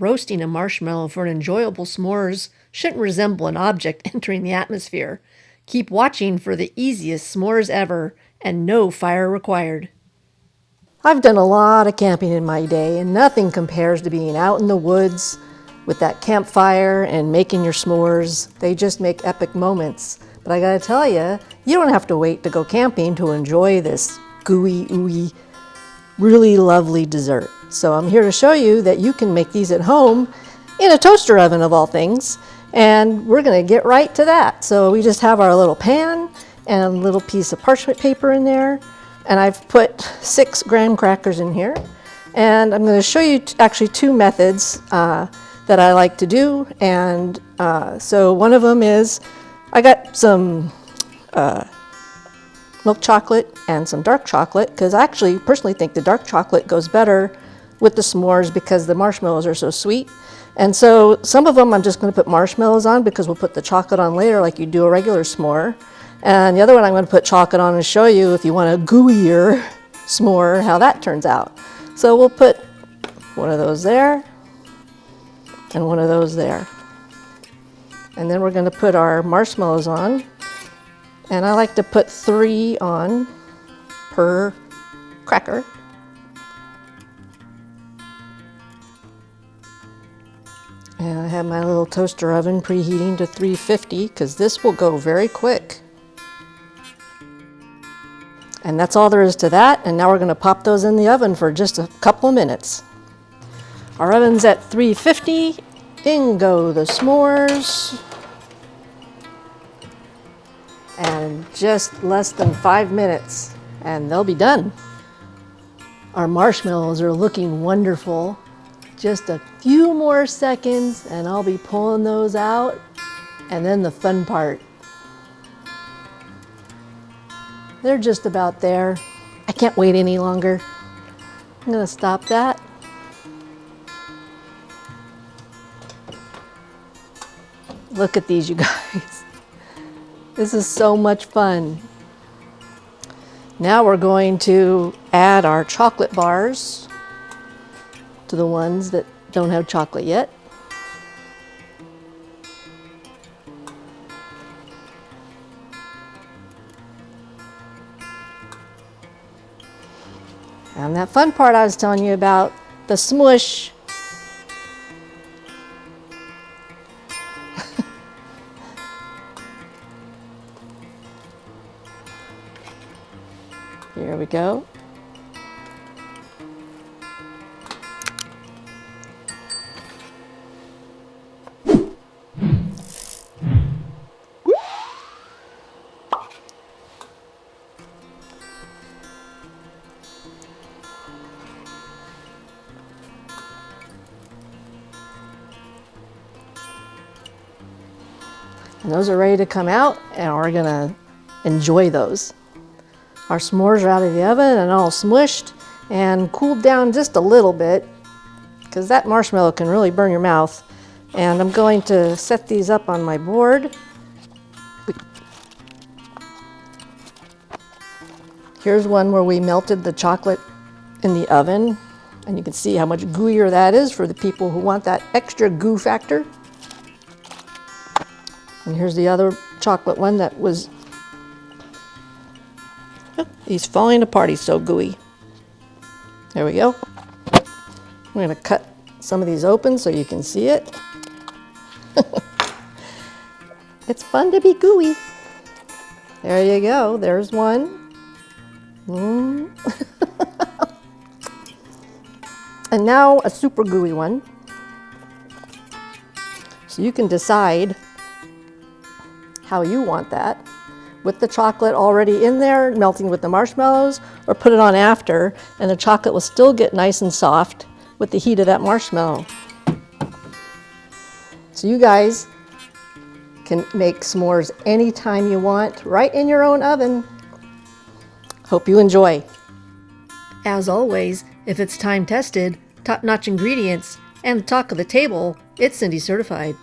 Roasting a marshmallow for an enjoyable s'mores shouldn't resemble an object entering the atmosphere. Keep watching for the easiest s'mores ever, and no fire required. I've done a lot of camping in my day, and nothing compares to being out in the woods with that campfire and making your s'mores. They just make epic moments. But I gotta tell you, you don't have to wait to go camping to enjoy this gooey, ooey, really lovely dessert. So I'm here to show you that you can make these at home in a toaster oven of all things, and we're gonna get right to that. So we just have our little pan and a little piece of parchment paper in there, and I've put 6 graham crackers in here, and I'm gonna show you actually 2 methods that I like to do. And so one of them is, I got some milk chocolate and some dark chocolate, because I actually personally think the dark chocolate goes better with the s'mores because the marshmallows are so sweet. And so some of them I'm just going to put marshmallows on because we'll put the chocolate on later like you do a regular s'more. And the other one I'm going to put chocolate on and show you, if you want a gooier s'more, how that turns out. So we'll put one of those there and one of those there. And then we're going to put our marshmallows on. And I like to put 3 on per cracker. And I have my little toaster oven preheating to 350 because this will go very quick. And that's all there is to that. And now we're going to pop those in the oven for just a couple of minutes. Our oven's at 350. In go the s'mores. And just less than 5 minutes and they'll be done. Our marshmallows are looking wonderful. Just a few more seconds and I'll be pulling those out, and then the fun part. They're just about there. I can't wait any longer. I'm gonna stop that. Look at these, you guys. This is so much fun. Now we're going to add our chocolate bars to the ones that don't have chocolate yet. And that fun part I was telling you about, the smush. Here we go. And those are ready to come out, and we're gonna enjoy those. Our s'mores are out of the oven and all smushed and cooled down just a little bit, because that marshmallow can really burn your mouth. And I'm going to set these up on my board. Here's one where we melted the chocolate in the oven, and you can see how much gooier that is for the people who want that extra goo factor. And here's the other chocolate one that was, oh, he's falling apart, he's so gooey. There we go. I'm going to cut some of these open so you can see it. It's fun to be gooey. There you go, there's one. And now a super gooey one. So you can decide how you want that, with the chocolate already in there melting with the marshmallows, or put it on after and the chocolate will still get nice and soft with the heat of that marshmallow. So you guys can make s'mores anytime you want, right in your own oven. Hope you enjoy. As always, if it's time tested, top-notch ingredients, and the talk of the table, it's Cindy certified.